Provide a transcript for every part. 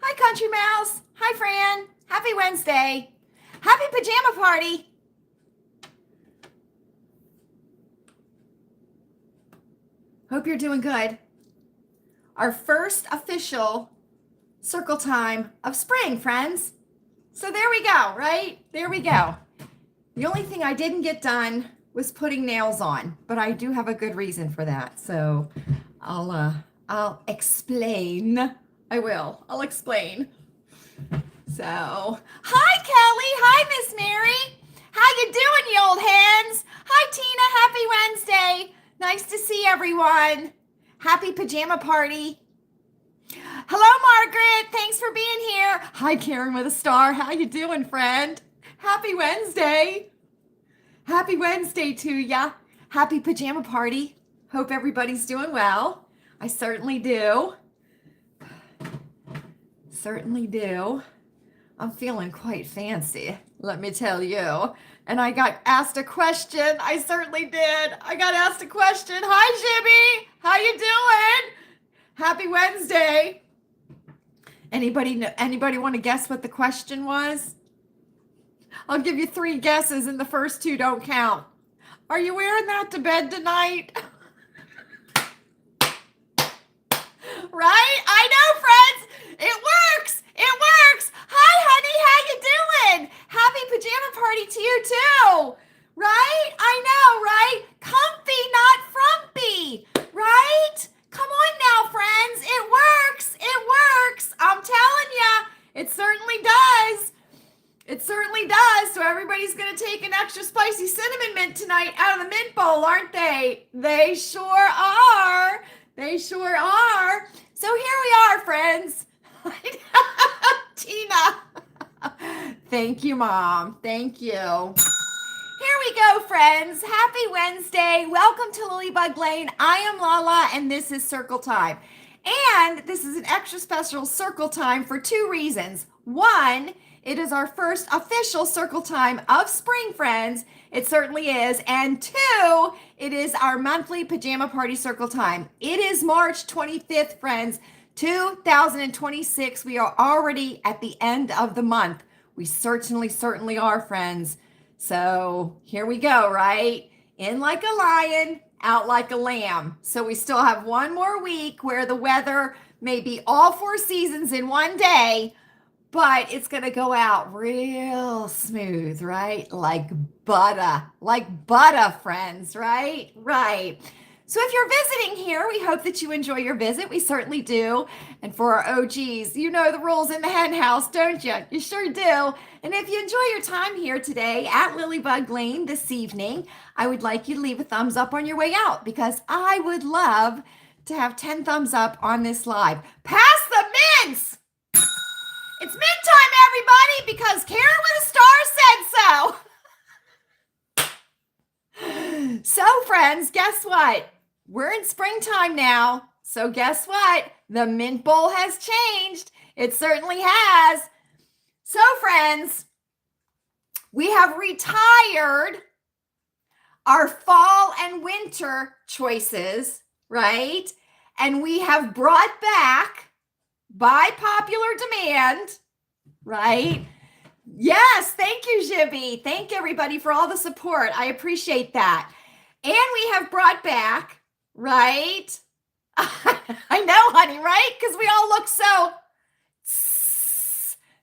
Hi, Country Mouse. Hi, Fran. Happy Wednesday. Happy pajama party. Hope you're doing good. Our first official circle time of spring, friends. So there we go, right? There we go. The only thing I didn't get done was putting nails on, but I do have a good reason for that. So I'll explain. I will. I'll explain. So, hi Kelly. Hi Miss Mary. How you doing, you old hens? Hi Tina. Happy Wednesday. Nice to see everyone. Happy pajama party. Hello Margaret. Thanks for being here. Hi Karen with a star. How you doing, friend? Happy Wednesday. Happy Wednesday to ya. Happy pajama party. Hope everybody's doing well. I certainly do. Certainly do. I'm feeling quite fancy, let me tell you. And I got asked a question. I certainly did. I got asked a question. Hi, Jimmy. How you doing? Happy Wednesday. Anybody want to guess what the question was? I'll give you 3 guesses and the first 2 don't count. Are you wearing that to bed tonight? Right? I know, friends. It works. It works. Hi, honey. How you doing? Happy pajama party to you too. Right? I know, right? Comfy, not frumpy. Right? Come on now, friends. It works. It works. I'm telling you. It certainly does. It certainly does. So everybody's going to take an extra spicy cinnamon mint tonight out of the mint bowl, aren't they? They sure are. They sure are. So here we are, friends. Tina. Thank you, Mom. Thank you. Here we go, friends. Happy Wednesday. Welcome to Lilleybugglane. I am Lala, and this is Circle Time. And this is an extra special Circle Time for 2 reasons. 1, it is our first official Circle Time of spring, friends. It certainly is. And 2, it is our monthly pajama party Circle Time. It is March 25th, friends, 2026. We are already at the end of the month. We certainly are, friends. So here we go, right? In like a lion, out like a lamb. So we still have 1 more week where the weather may be all 4 seasons in one day, but it's going to go out real smooth, right? Like butter, friends, right? Right. So if you're visiting here, we hope that you enjoy your visit. We certainly do. And for our OGs, you know the rules in the hen house, don't you? You sure do. And if you enjoy your time here today at Lilleybugglane this evening, I would like you to leave a thumbs up on your way out because I would love to have 10 thumbs up on this live. Pass the mints! It's mint time, everybody, because Karen with a star said so. So, friends, guess what? We're in springtime now. So, guess what? The mint bowl has changed. It certainly has. So, friends, we have retired our fall and winter choices, right? And we have brought back, by popular demand, right? Yes, thank you, Jibby. Thank everybody for all the support. I appreciate that. And we have brought back, right? I know, honey, right? Because we all look so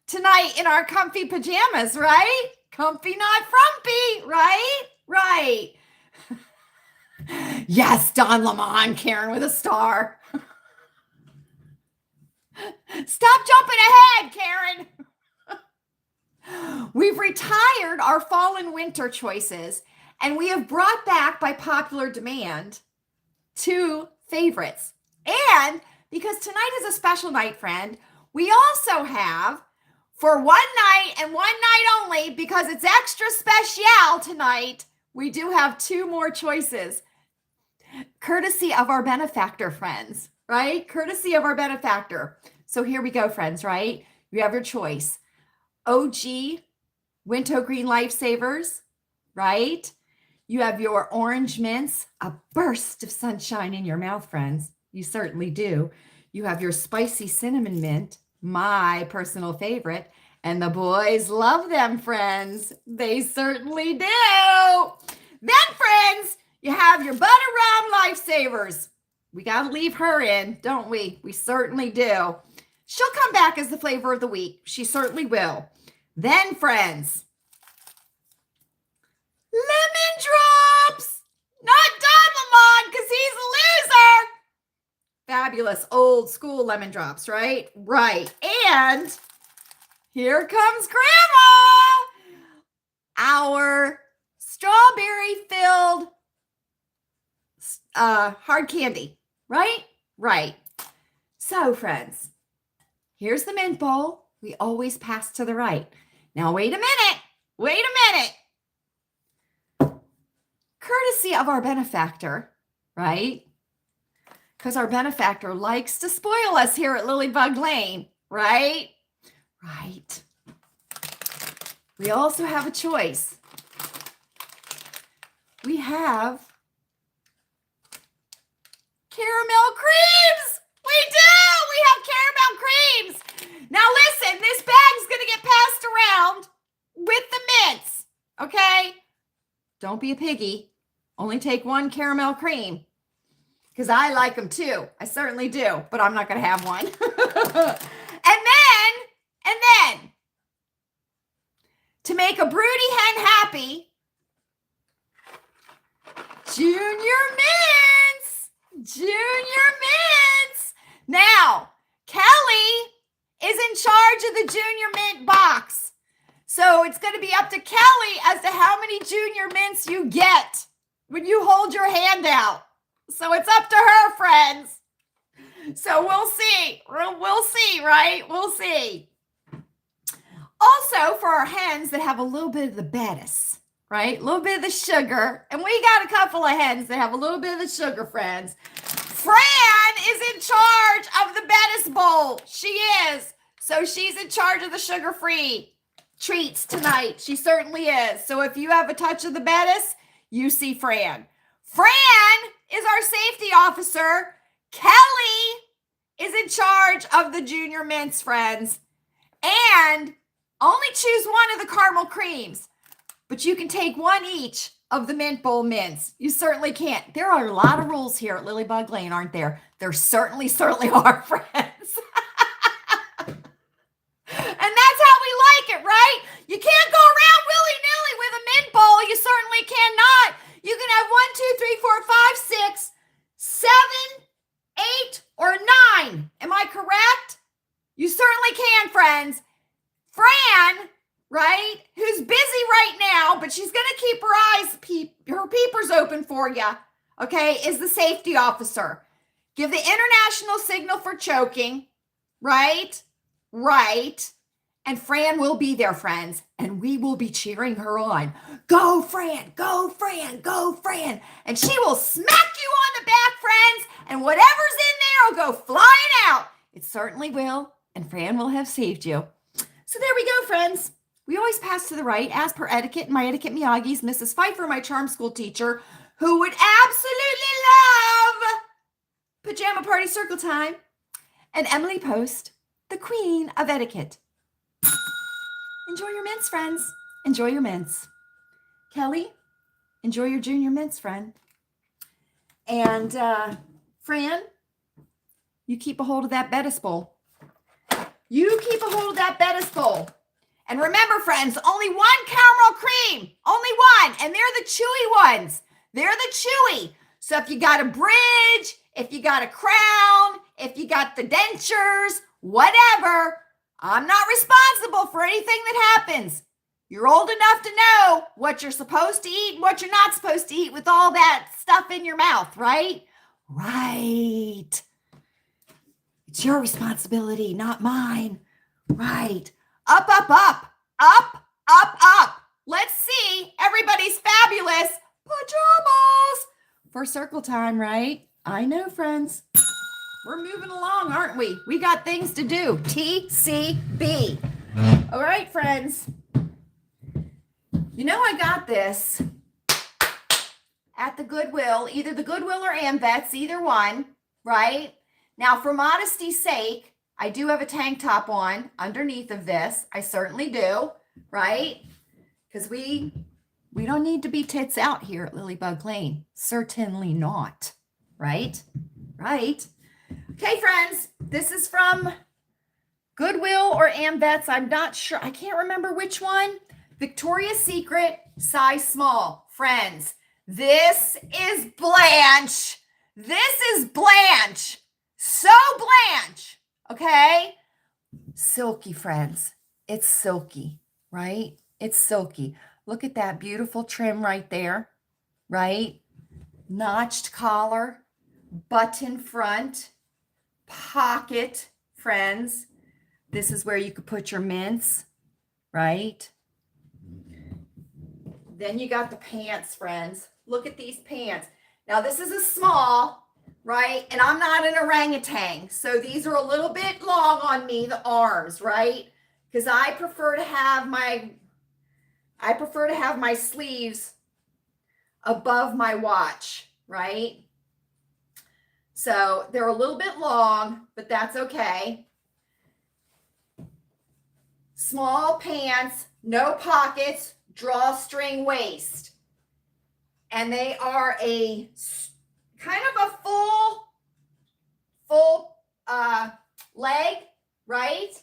tonight in our comfy pajamas, right? Comfy, not frumpy, right? Right. Yes, Don Lemon, Karen with a star. Stop jumping ahead, Karen. We've retired our fall and winter choices, and we have brought back, by popular demand, 2 favorites. And because tonight is a special night, friend, we also have, for 1 night and 1 night only, because it's extra special tonight, we do have 2 more choices, courtesy of our benefactor friends, right? Courtesy of our benefactor. So here we go, friends, right? You have your choice. OG Wintergreen Lifesavers, right? You have your orange mints, a burst of sunshine in your mouth, friends. You certainly do. You have your spicy cinnamon mint, my personal favorite. And the boys love them, friends. They certainly do. Then, friends, you have your butter rum lifesavers. We got to leave her in, don't we? We certainly do. She'll come back as the flavor of the week. She certainly will. Then, friends, lemon drops. Not Don Lemon, because he's a loser. Fabulous old school lemon drops, right? Right. And here comes Grandma. Our strawberry-filled hard candy, right? Right. So, friends, here's the mint bowl. We always pass to the right. Now, wait a minute. Wait a minute. Courtesy of our benefactor, right? Because our benefactor likes to spoil us here at Lilleybugglane, right? Right. We also have a choice. We have caramel creams. We do. We have caramel creams. Now listen, this bag's going to get passed around with the mints, okay? Don't be a piggy. Only take one caramel cream. Because I like them too. I certainly do. But I'm not going to have one. And then, to make a broody hen happy, Junior Mints. Junior Mints. Now, Kelly is in charge of the Junior Mint box. So it's going to be up to Kelly as to how many Junior Mints you get when you hold your hand out. So it's up to her, friends. So we'll see. We'll see, right? We'll see. Also, for our hens that have a little bit of the bettis, right? A little bit of the sugar. And we got a couple of hens that have a little bit of the sugar, friends. Fran is in charge of the bettis bowl. She is. So she's in charge of the sugar-free treats tonight. She certainly is. So if you have a touch of the bettis, you see Fran. Fran is our safety officer. Kelly is in charge of the Junior Mints, friends. And only choose one of the caramel creams. But you can take one each of the mint bowl mints. You certainly can't. There are a lot of rules here at Lilleybugglane, aren't there? There certainly are, friends. And that's how we like it, right? You can't go around willy-nilly with a mint bowl. You certainly cannot. You can have 1, 2, 3, 4, 5, 6, 7, 8, or 9. Am I correct? You certainly can, friends. Fran, right, who's busy right now, but she's going to keep her peepers open for you, okay, is the safety officer. Give the international signal for choking, right? Right. And Fran will be there, friends, and we will be cheering her on. Go, Fran, go, Fran, go, Fran. And she will smack you on the back, friends, and whatever's in there will go flying out. It certainly will, and Fran will have saved you. So there we go, friends. We always pass to the right, as per etiquette. My etiquette Miyagi's Mrs. Pfeiffer, my charm school teacher, who would absolutely love Pajama Party Circle Time, and Emily Post, the queen of etiquette. Enjoy your mints, friends. Enjoy your mints. Kelly, enjoy your Junior Mints, friend. And Fran, you keep a hold of that bettis bowl. You keep a hold of that bettis bowl. And remember, friends, only one caramel cream. Only one. And they're the chewy ones. They're the chewy. So if you got a bridge, if you got a crown, if you got the dentures, whatever, I'm not responsible for anything that happens. You're old enough to know what you're supposed to eat and what you're not supposed to eat with all that stuff in your mouth, right? Right. It's your responsibility, not mine. Right. Up, up, up, up, up, up. Let's see everybody's fabulous pajamas for circle time, right? I know, friends. We're moving along, aren't we? We got things to do. TCB. All right, friends. You know I got this at the Goodwill, either the Goodwill or Amvets, either one, right? Now, for modesty's sake, I do have a tank top on underneath of this. I certainly do, right? Because we don't need to be tits out here at Lilleybugglane. Certainly not, right? Right? Okay, friends, this is from Goodwill or Ambets. I'm not sure. I can't remember which one. Victoria's Secret, size small. Friends, this is Blanche. This is Blanche. So Blanche. Okay? Silky, friends. It's silky, right? It's silky. Look at that beautiful trim right there, right? Notched collar, button front, pocket, friends. This is where you could put your mints, right? Then you got the pants, friends. Look at these pants. Now, this is a small, right? And I'm not an orangutan, so these are a little bit long on me, the arms, right? Because I prefer to have my sleeves above my watch, right? So they're a little bit long, but that's okay. Small pants, no pockets, drawstring waist. And they are a kind of a full leg, right?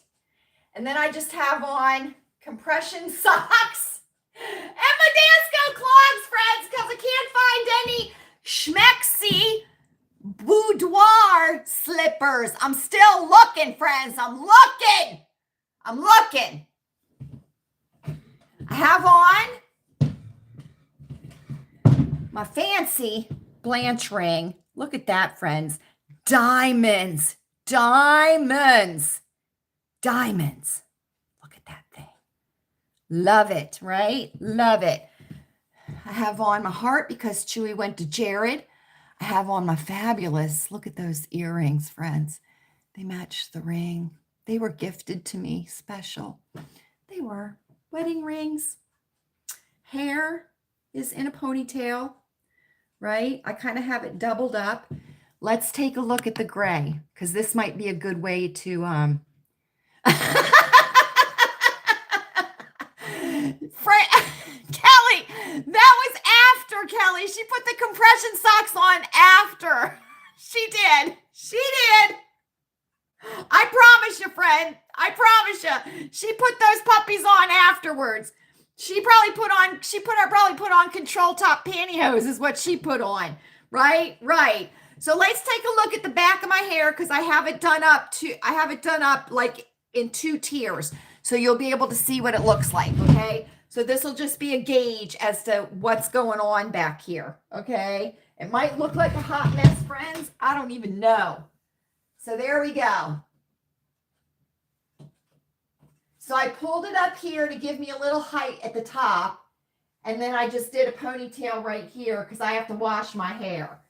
And then I just have on compression socks and my Dansko clogs, friends, because I can't find any schmexy boudoir slippers. I'm still looking, friends. I'm looking. I have on my fancy Blanche ring. Look at that, friends. Diamonds. Look at that thing. Love it, right? Love it. I have on my heart because Chewy went to Jared. I have on my fabulous. Look at those earrings, friends. They match the ring. They were gifted to me, special. They were wedding rings. Hair is in a ponytail, right? I kind of have it doubled up. Let's take a look at the gray, because this might be a good way to Kelly, that was after, Kelly. She put the compression socks on after. She did. I promise you, friend. I promise you. She put those puppies on afterwards. She probably put on control top pantyhose is what she put on. Right? Right. So let's take a look at the back of my hair because I have it done up like in 2 tiers. So you'll be able to see what it looks like, okay? So this will just be a gauge as to what's going on back here, okay? It might look like a hot mess, friends. I don't even know. So there we go. So I pulled it up here to give me a little height at the top. And then I just did a ponytail right here because I have to wash my hair.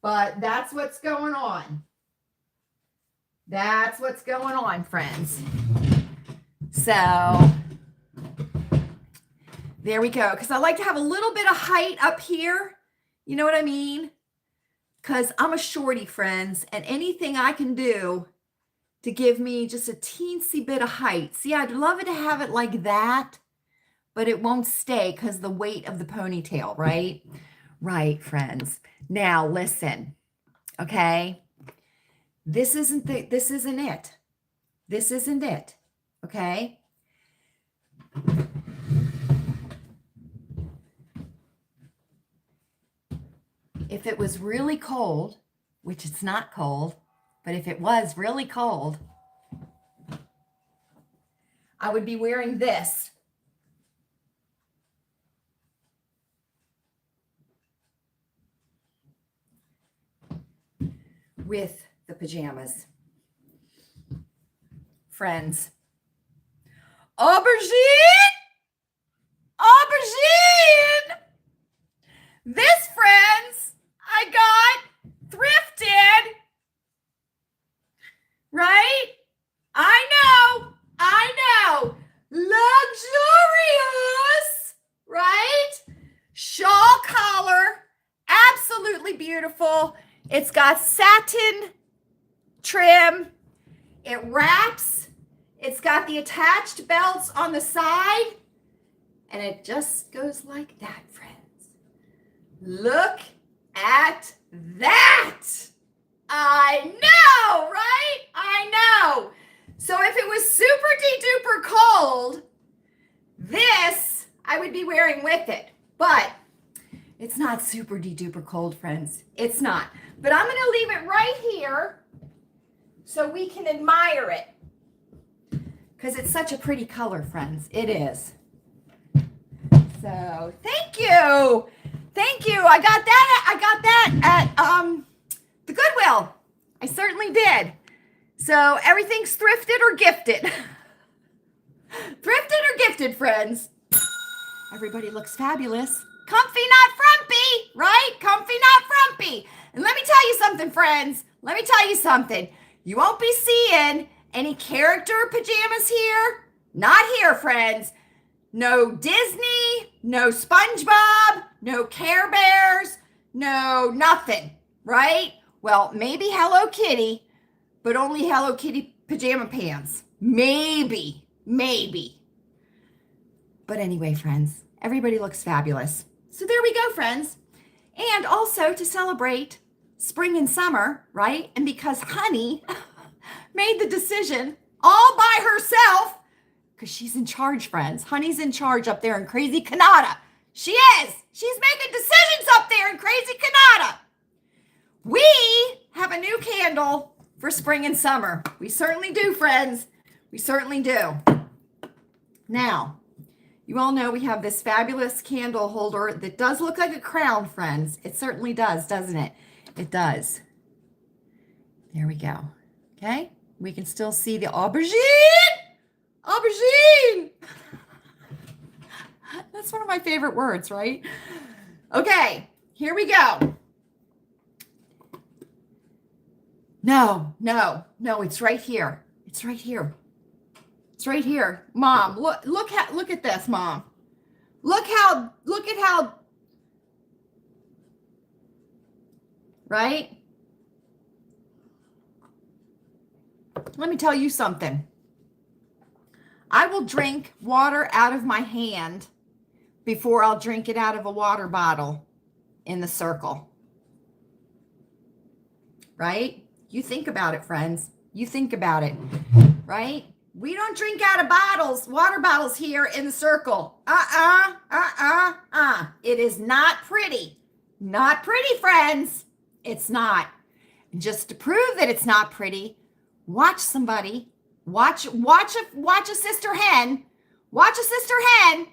But that's what's going on. That's what's going on, friends. So there we go. Because I like to have a little bit of height up here. You know what I mean? Because I'm a shorty, friends. And anything I can do to give me just a teensy bit of height. See, I'd love it to have it like that. But it won't stay because the weight of the ponytail, right? Right, friends. Now, listen. Okay? This isn't it. This isn't it. Okay? If it was really cold, which it's not cold, but if it was really cold, I would be wearing this. With the pajamas. Friends. Aubergine! This, friends, I got thrifted. Right? I know. Luxurious. Right? Shawl collar. Absolutely beautiful. It's got satin trim. It wraps. It's got the attached belts on the side. And it just goes like that, friends. Look at that. I know, right? I know. So if it was super duper cold, this I would be wearing with it. But it's not super duper cold, friends. It's not. But I'm going to leave it right here so we can admire it. Because it's such a pretty color, friends. It is. So thank you. Thank you. I got that at the Goodwill. I certainly did. So everything's thrifted or gifted. Thrifted or gifted, friends. Everybody looks fabulous. Comfy, not frumpy, right? Comfy, not frumpy. And let me tell you something, friends. Let me tell you something. You won't be seeing any character pajamas here. Not here, friends. No Disney, no SpongeBob, no Care Bears, no nothing, right? Well, maybe Hello Kitty, but only Hello Kitty pajama pants. Maybe. But anyway, friends, everybody looks fabulous. So there we go, friends. And also to celebrate spring and summer, right? And because Honey made the decision all by herself, because she's in charge, friends. Honey's in charge up there in crazy Canada. She is. She's making decisions up there in crazy Canada. We have a new candle for spring and summer. We certainly do, friends. We certainly do. Now, you all know we have this fabulous candle holder that does look like a crown, friends. It certainly does, doesn't it? It does. There we go. Okay? We can still see the aubergine. Aubergine! That's one of my favorite words, right? Okay, here we go. No, it's right here. It's right here. It's right here. Mom, look at this, Mom. Look at how, right? Let me tell you something. I will drink water out of my hand before I'll drink it out of a water bottle in the circle. Right? You think about it, friends. You think about it, right? We don't drink out of bottles, water bottles here in the circle. It is not pretty. Not pretty, friends. It's not. And just to prove that it's not pretty, watch somebody. Watch a sister hen. Watch a sister hen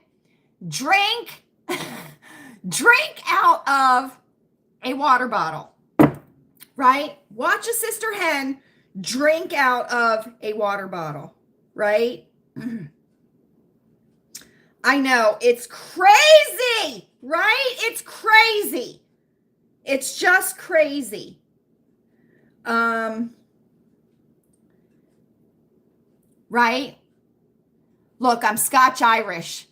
drink out of a water bottle. Right? Watch a sister hen drink out of a water bottle. Right? I know, it's crazy, right? It's crazy. It's just crazy. Right? Look, I'm Scotch Irish.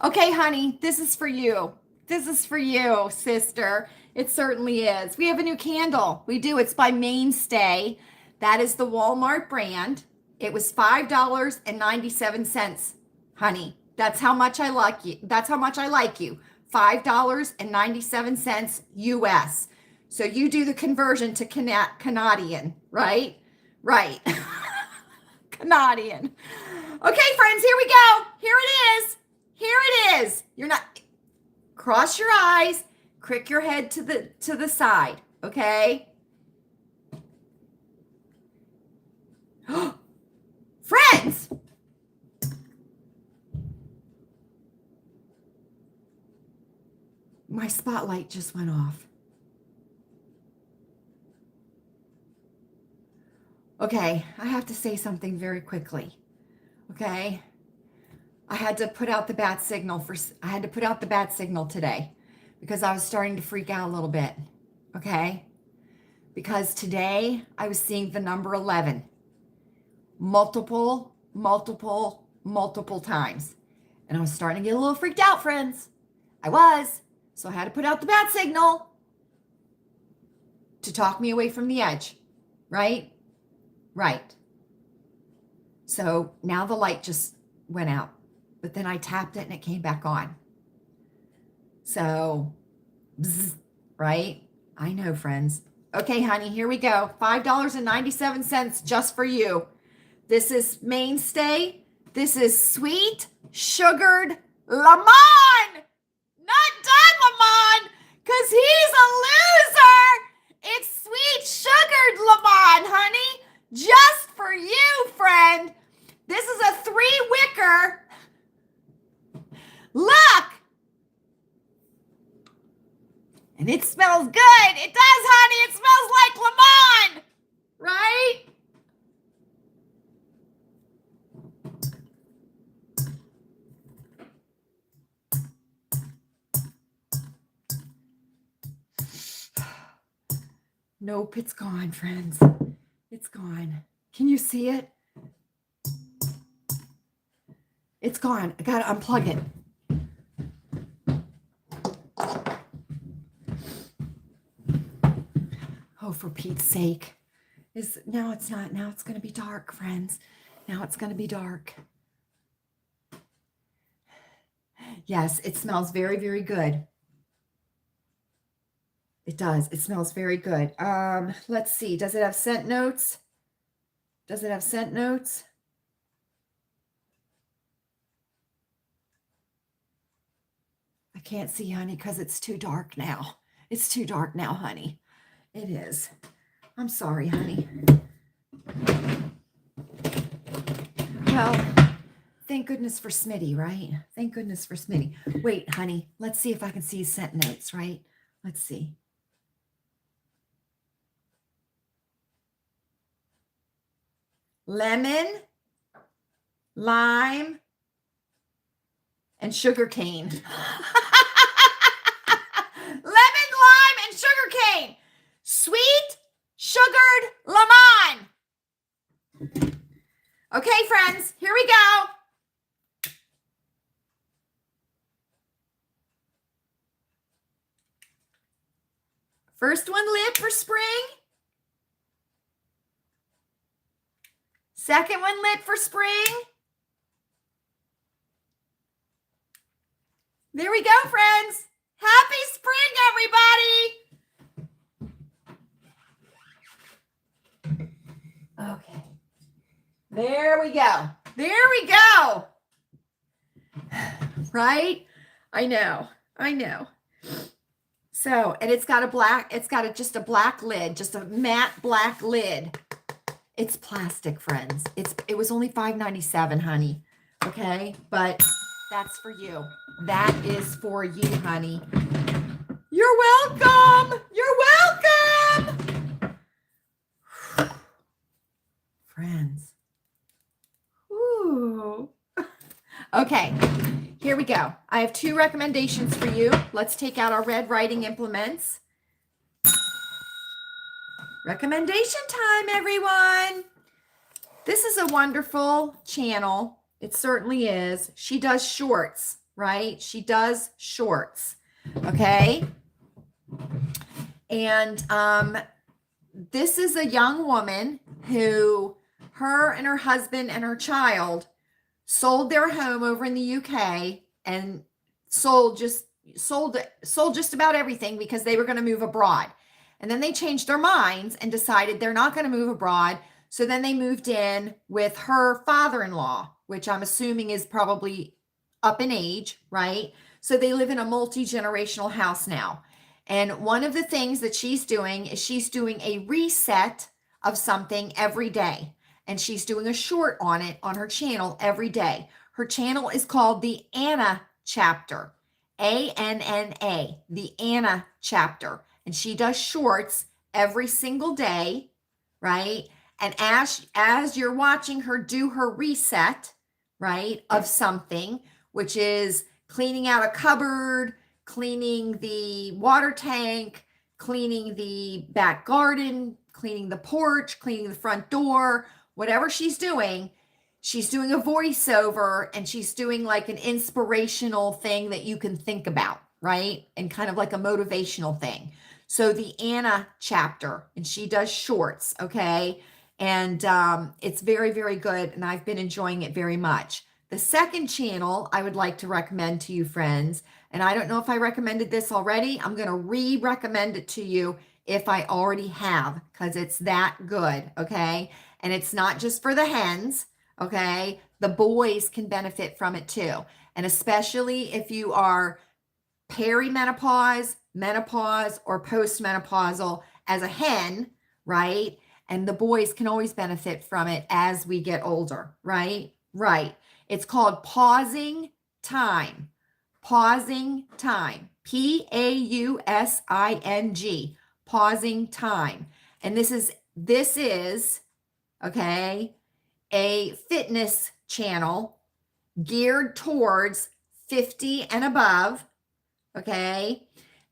Okay, honey, this is for you. This is for you, sister. It certainly is. We have a new candle. We do. It's by Mainstay. That is the Walmart brand. It was $5.97, honey. That's how much I like you. That's how much I like you. $5.97 US. So you do the conversion to Canadian, right? Right. Canadian. Okay, friends, here we go. Here it is. Here it is. You're not, cross your eyes, crick your head to the side, okay? Friends. My spotlight just went off. Okay, I have to say something very quickly. Okay? I had to put out the bat signal today because I was starting to freak out a little bit. Okay? Because today I was seeing the number 11 multiple times. And I was starting to get a little freaked out, friends. I was. So I had to put out the bat signal to talk me away from the edge, right? Right. So now the light just went out, but then I tapped it and it came back on. So, bzz, right? I know, friends. Okay, honey, here we go. $5.97 just for you. This is Mainstay. This is sweet sugared lemon. Not done, lemon, because he's a loser. It's sweet sugared lemon, honey. Just for you, friend. This is a 3-wicker. Look. And it smells good. It does, honey. It smells like lemon. Right? Nope, it's gone, friends. It's gone. Can you see it? It's gone. I gotta unplug it. Oh, for Pete's sake. Now it's not. Now it's going to be dark, friends. Now it's going to be dark. Yes, it smells very, very good. It does. It smells very good. Let's see. Does it have scent notes? Does it have scent notes? I can't see, honey, because it's too dark now. It's too dark now, honey. It is. I'm sorry, honey. Well, thank goodness for Smitty, right? Thank goodness for Smitty. Wait, honey. Let's see if I can see his scent notes, right? Let's see. Lemon, lime, and sugar cane. Lemon, lime, and sugar cane. Sweet, sugared lemon. Okay, friends, here we go. First one lit for spring. Second one lit for spring. There we go, friends. Happy spring, everybody. Okay. There we go. There we go. Right? I know. I know. So, and it's got just a black lid, just a matte black lid. It's plastic, friends. It was only $5.97, honey. Okay? But that's for you. That is for you, honey. You're welcome. You're welcome. Friends. Ooh. Okay. Here we go. I have 2 recommendations for you. Let's take out our red writing implements. Recommendation time, everyone. This is a wonderful channel. It certainly is. She does shorts, right? She does shorts. Okay. And this is a young woman who, her and her husband and her child sold their home over in the UK and sold just about everything because they were going to move abroad. And then they changed their minds and decided they're not going to move abroad. So then they moved in with her father-in-law, which I'm assuming is probably up in age, right? So they live in a multi-generational house now. And one of the things that she's doing is she's doing a reset of something every day. And she's doing a short on it on her channel every day. Her channel is called the Anna Chapter. ANNA, the Anna Chapter. And she does shorts every single day, right? And as you're watching her do her reset, right, of something, which is cleaning out a cupboard, cleaning the water tank, cleaning the back garden, cleaning the porch, cleaning the front door, whatever she's doing a voiceover and she's doing like an inspirational thing that you can think about, right? And kind of like a motivational thing. So the Anna Chapter, and she does shorts, okay? And it's very, very good. And I've been enjoying it very much. The second channel I would like to recommend to you, friends, and I don't know if I recommended this already. I'm going to re-recommend it to you if I already have, because it's that good, okay? And it's not just for the hens, okay? The boys can benefit from it too. And especially if you are perimenopause, menopause, or postmenopausal as a hen, right? And the boys can always benefit from it as we get older, right? Right. It's called pausing time. Pausing time. Pausing. Pausing time. And this is okay, a fitness channel geared towards 50 and above, okay?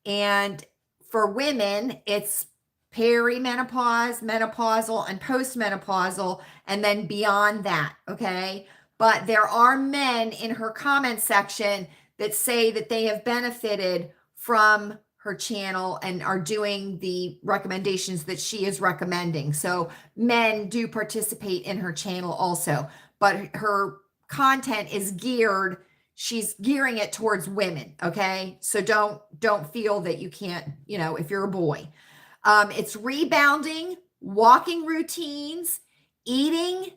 And for women, it's perimenopause, menopausal, and postmenopausal, and then beyond that, okay? But there are men in her comment section that say that they have benefited from her channel and are doing the recommendations that she is recommending. So men do participate in her channel also, but her content is geared, she's gearing it towards women, okay? So don't feel that you can't, you know, if you're a boy. It's rebounding, walking routines, eating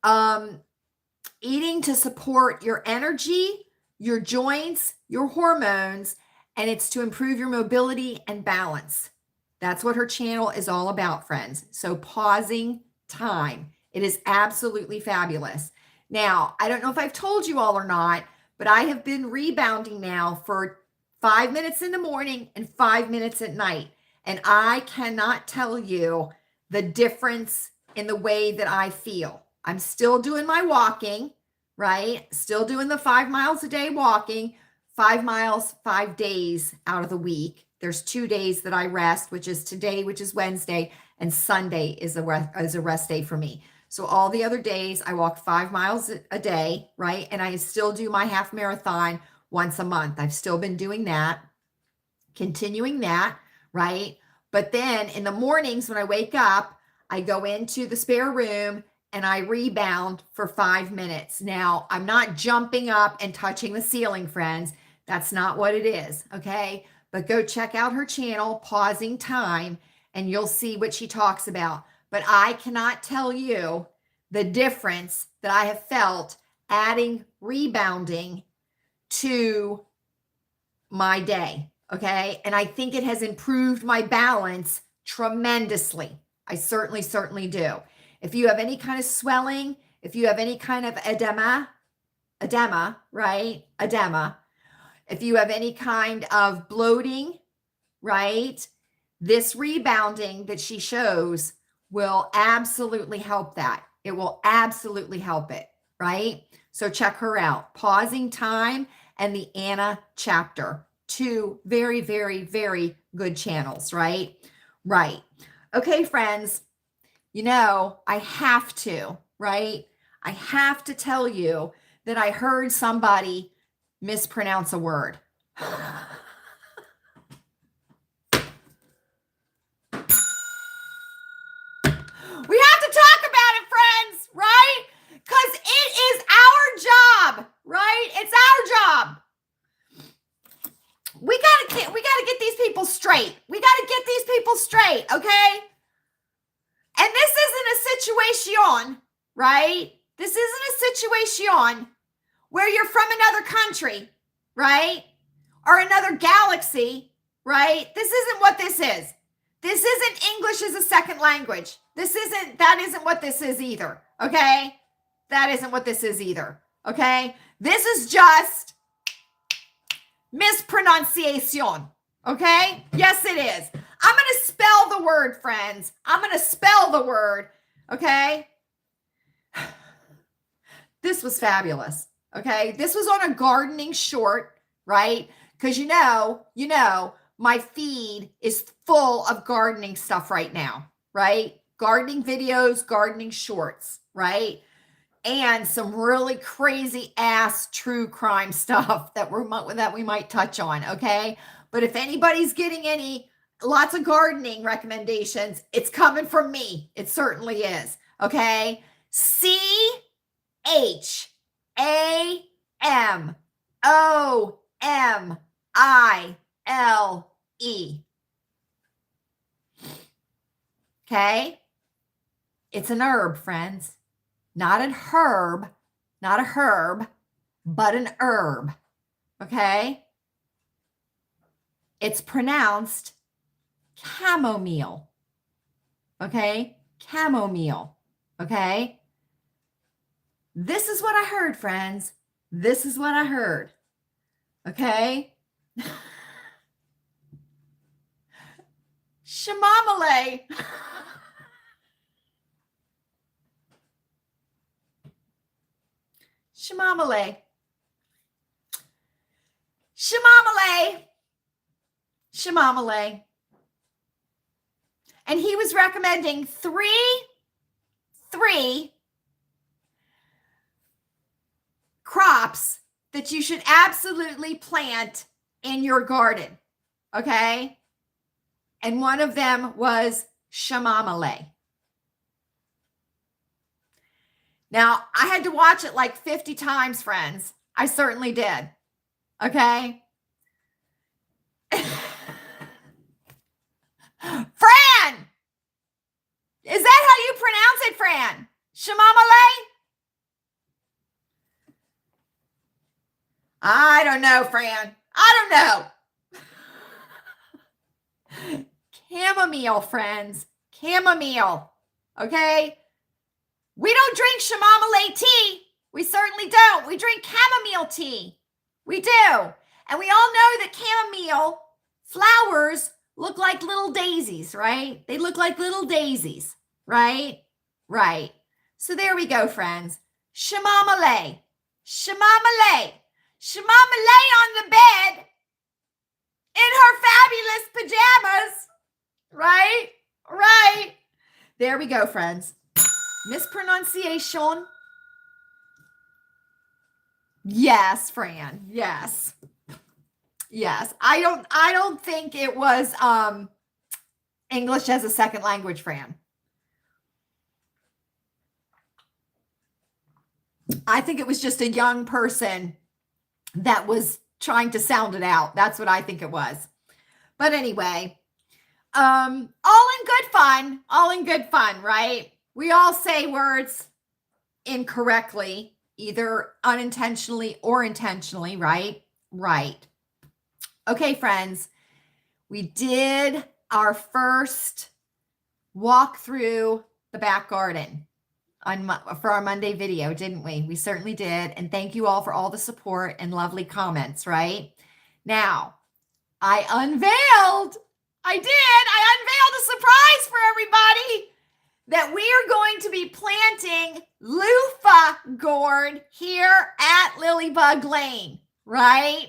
to support your energy, your joints, your hormones, and it's to improve your mobility and balance. That's what her channel is all about, friends. So pausing time. It is absolutely fabulous. Now, I don't know if I've told you all or not, but I have been rebounding now for 5 minutes in the morning and 5 minutes at night. And I cannot tell you the difference in the way that I feel. I'm still doing my walking, right? Still doing the 5 miles a day walking, 5 miles, 5 days out of the week. There's 2 days that I rest, which is today, which is Wednesday, and Sunday is a rest day for me. So all the other days I walk 5 miles a day, right? And I still do my half marathon once a month. I've still been doing that, continuing that, right? But then in the mornings when I wake up, I go into the spare room and I rebound for 5 minutes. Now, I'm not jumping up and touching the ceiling, friends. That's not what it is, okay? But go check out her channel, Pausing Time, and you'll see what she talks about. But I cannot tell you the difference that I have felt adding rebounding to my day, okay? And I think it has improved my balance tremendously. I certainly do. If you have any kind of swelling, if you have any kind of edema, right? Edema. If you have any kind of bloating, right? This rebounding that she shows will absolutely help that. It will absolutely help it, right? So check her out. Pausing Time and the Anna chapter. 2 very, very, very good channels, right? Right. Okay, friends. You know, I have to, right? I have to tell you that I heard somebody mispronounce a word. We have to talk about it, friends, right? Because it is our job, right? It's our job. We gotta get these people straight. We gotta get these people straight, okay? And this isn't a situation, right? This isn't a situation where you're from another country, right? Or another galaxy, right? This isn't what this is. This isn't English as a second language. That isn't what this is either, okay? That isn't what this is either, okay? This is just mispronunciation, okay? Yes, it is. I'm going to spell the word, friends. I'm going to spell the word, okay? This was fabulous, okay? This was on a gardening short, right? Because you know, my feed is full of gardening stuff right now, right? Gardening videos, gardening shorts, right? And some really crazy ass true crime stuff that we might touch on, okay? But if anybody's getting any lots of gardening recommendations. It's coming from me. It certainly is. Okay. CHAMOMILE. Okay. It's an herb, friends. Not a herb, but an herb. Okay. It's pronounced chamomile. Okay. Chamomile. Okay. This is what I heard, friends. This is what I heard. Okay. Chamomile. Chamomile. Chamomile. Chamomile. And he was recommending three crops that you should absolutely plant in your garden. Okay. And one of them was chamomile. Now, I had to watch it like 50 times, friends. I certainly did. Okay. Fran! Is that how you pronounce it, Fran? Chamomile? I don't know, Fran. I don't know. Chamomile, friends. Chamomile. Okay? We don't drink chamomile tea. We certainly don't. We drink chamomile tea. We do. And we all know that chamomile flowers look like little daisies, right? They look like little daisies, right? Right. So there we go, friends. Chamomile. Chamomile. Chamomile on the bed in her fabulous pajamas. Right? Right. There we go, friends. Mispronunciation. Yes, Fran. Yes. Yes. I don't think it was English as a second language, Fran. I think it was just a young person that was trying to sound it out. That's what I think it was. But anyway, all in good fun. All in good fun, right? We all say words incorrectly, either unintentionally or intentionally, right? Right. Okay, friends, we did our first walk through the back garden for our Monday video, didn't we? We certainly did. And thank you all for all the support and lovely comments, right? Now, I unveiled a surprise for everybody that we are going to be planting loofah gourd here at Lilleybugglane, right?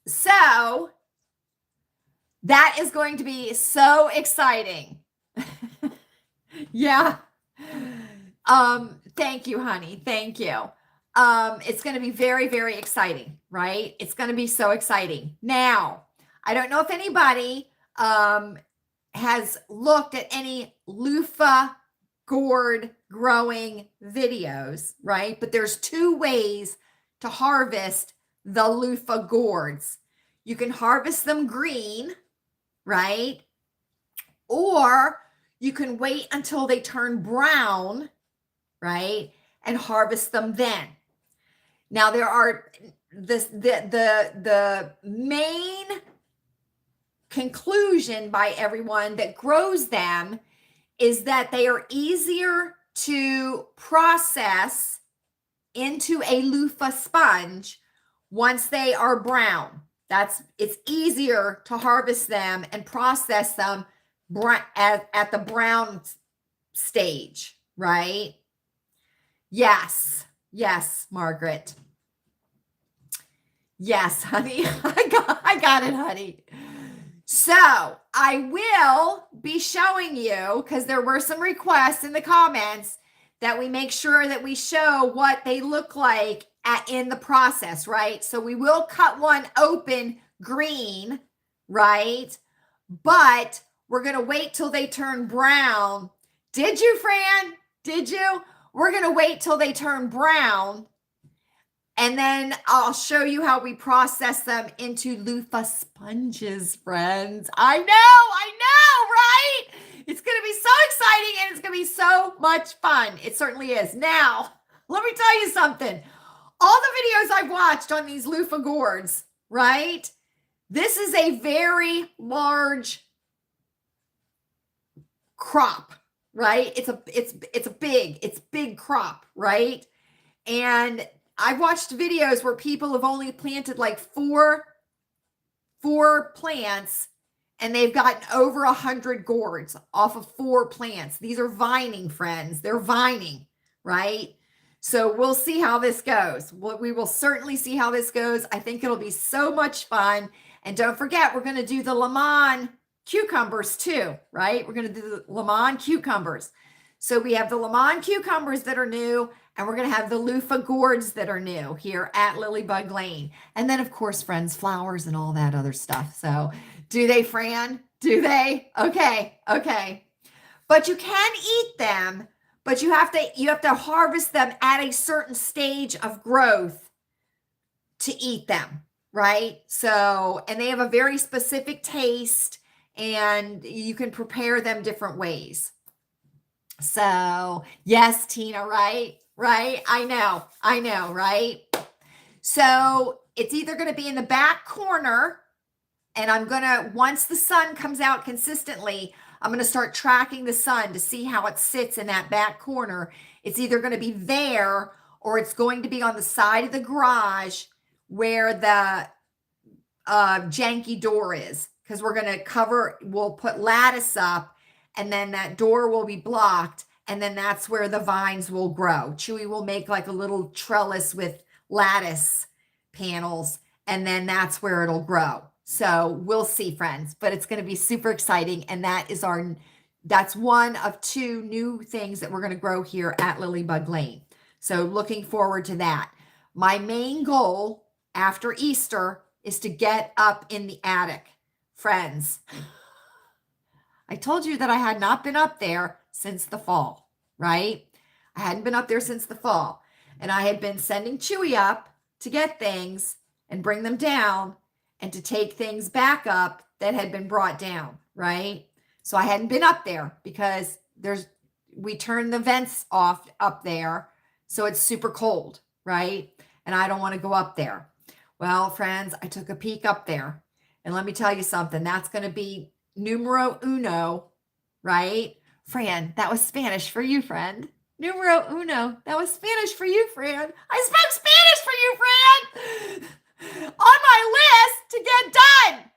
So that is going to be so exciting. Yeah. Thank you, honey. Thank you. It's going to be very, very exciting, right? It's going to be so exciting. Now, I don't know if anybody, has looked at any loofah gourd growing videos, right? But there's two ways to harvest the loofah gourds. You can harvest them green, right? Or you can wait until they turn brown, right? And harvest them then. Now there are the main conclusion by everyone that grows them is that they are easier to process into a loofah sponge once they are brown. It's easier to harvest them and process them at the brown stage, right? Yes, Margaret. Yes, honey. I got it, honey. So I will be showing you, because there were some requests in the comments, that we make sure that we show what they look like in the process, right? So we will cut one open green, right? But we're going to wait till they turn brown. Did you, Fran? Did you? We're going to wait till they turn brown. And then I'll show you how we process them into loofah sponges, friends. I know, right? It's going to be so exciting and it's going to be so much fun. It certainly is. Now, let me tell you something. All the videos I've watched on these loofah gourds, right? This is a very large crop, right? It's big crop, right? And I've watched videos where people have only planted like four plants and they've gotten over 100 gourds off of 4 plants. These are vining, friends. They're vining, right? So we'll see how this goes. We will certainly see how this goes. I think it'll be so much fun. And don't forget, we're going to do the lemon cucumbers too, right? We're going to do the lemon cucumbers. So we have the lemon cucumbers that are new, and we're going to have the loofah gourds that are new here at Lilleybugglane. And then, of course, friends, flowers and all that other stuff. So do they, Fran? Do they? Okay. But you can eat them, but you have to harvest them at a certain stage of growth to eat them, right? So, and they have a very specific taste, and you can prepare them different ways. So, yes, Tina, right? I know, right? So it's either going to be in the back corner, and I'm going to, once the sun comes out consistently, I'm going to start tracking the sun to see how it sits in that back corner. It's either going to be there or it's going to be on the side of the garage where the janky door is, because we're going to we'll put lattice up, and then that door will be blocked, and then that's where the vines will grow. Chewy will make like a little trellis with lattice panels, and then that's where it'll grow. So we'll see, friends, but it's going to be super exciting, and that's one of 2 new things that we're going to grow here at Lilleybugglane. So looking forward to that. My main goal after Easter is to get up in the attic, friends. I told you that I had not been up there since the fall, right? I hadn't been up there since the fall. And I had been sending Chewy up to get things and bring them down and to take things back up that had been brought down, right? So I hadn't been up there because we turned the vents off up there. So it's super cold, right? And I don't want to go up there. Well, friends, I took a peek up there. And let me tell you something. That's going to be numero uno, right? Fran, that was Spanish for you, friend. Numero uno. That was Spanish for you, Fran. I spoke Spanish for you, Fran. On my list to get done.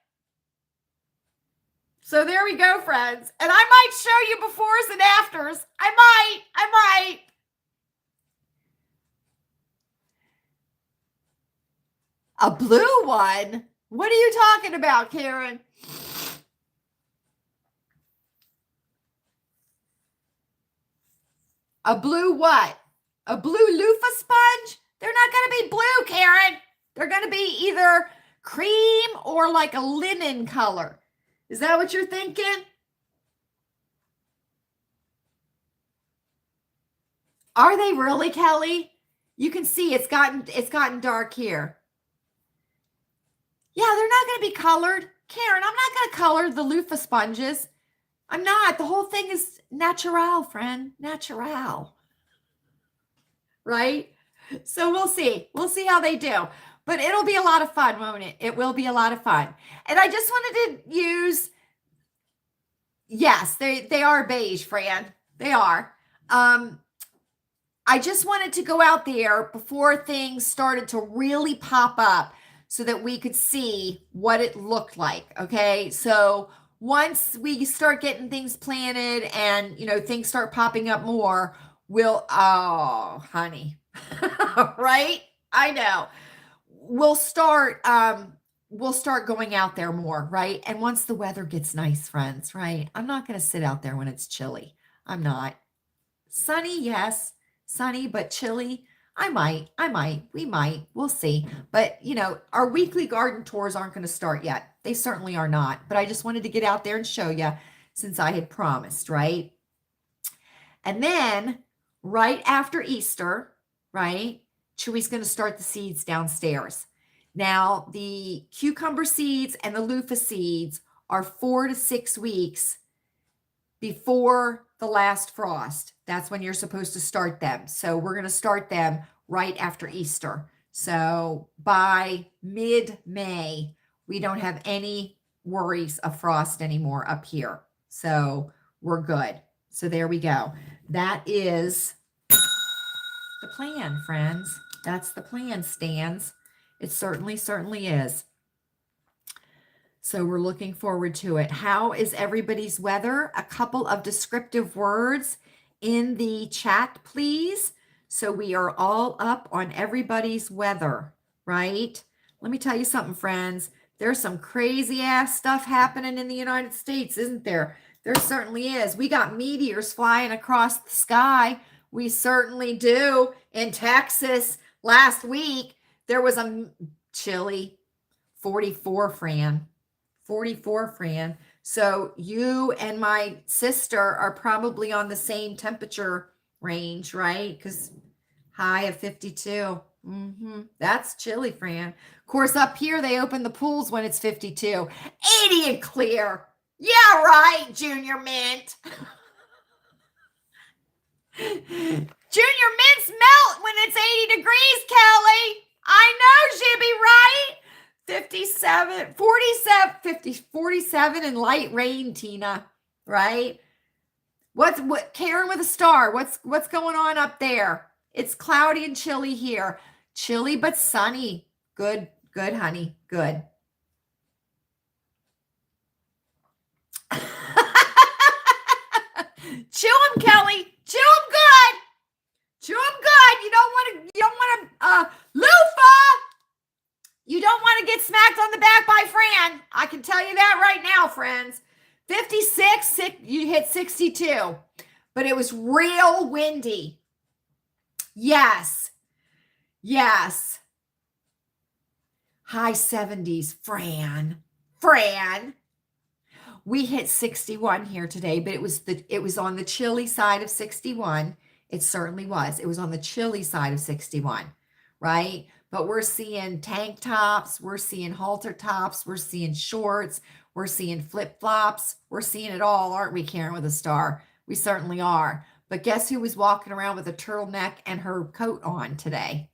So there we go, friends. And I might show you befores and afters. I might. A blue one? What are you talking about, Karen? A blue what? A blue loofah sponge? They're not going to be blue, Karen. They're going to be either cream or like a linen color. Is that what you're thinking? Are they really, Kelly? You can see it's gotten dark here. Yeah, they're not going to be colored. Karen, I'm not going to color the loofah sponges. I'm not. The whole thing is natural, friend. Natural. Right? So we'll see. We'll see how they do. But it'll be a lot of fun, won't it? It will be a lot of fun. And I just wanted to use, yes, they are beige, Fran. They are. I just wanted to go out there before things started to really pop up so that we could see what it looked like, okay? So once we start getting things planted and, things start popping up more, oh, honey, right? I know. We'll start going out there more, right? And once the weather gets nice, friends, right? I'm not going to sit out there when it's chilly. I'm not. Sunny, yes. Sunny, but chilly. I might, we might, we'll see. But, you know, our weekly garden tours aren't going to start yet. They certainly are not. But I just wanted to get out there and show you since I had promised, right? And then right after Easter, right, Chewy's going to start the seeds downstairs. Now, the cucumber seeds and the loofah seeds are 4 to 6 weeks before the last frost. That's when you're supposed to start them. So we're going to start them right after Easter. So by mid-May, we don't have any worries of frost anymore up here. So we're good. So there we go. That is the plan, friends. That's the plan, Stans. It certainly is. So we're looking forward to it. How is everybody's weather? A couple of descriptive words in the chat, please. So we are all up on everybody's weather, right? Let me tell you something, friends. There's some crazy ass stuff happening in the United States, isn't there? There certainly is. We got meteors flying across the sky. We certainly do. In Texas last week, there was a chilly 44, Fran. 44, Fran. So you and my sister are probably on the same temperature range, right? Because high of 52. That's chilly, Fran. Of course, up here, they open the pools when it's 52. 80 and clear. Yeah, right, Junior Mint. Junior Mints melt when it's 80 degrees, Kelly. I know, Jibby, right? 57, 47, 50, 47 and light rain, Tina, right? What Karen with a star? What's going on up there? It's cloudy and chilly here. Chilly but sunny. Good, honey. Good. Chew them, Kelly. Chew them good. Chew them good. You don't want to loofah. You don't want to get smacked on the back by Fran. I can tell you that right now, friends. 56, you hit 62. But it was real windy. Yes. High 70s, Fran. We hit 61 here today, but it was on the chilly side of 61. It certainly was. It was on the chilly side of 61, right? But we're seeing tank tops, we're seeing halter tops, we're seeing shorts, we're seeing flip-flops. We're seeing it all, aren't we, Karen with a star? We certainly are. But guess who was walking around with a turtleneck and her coat on today?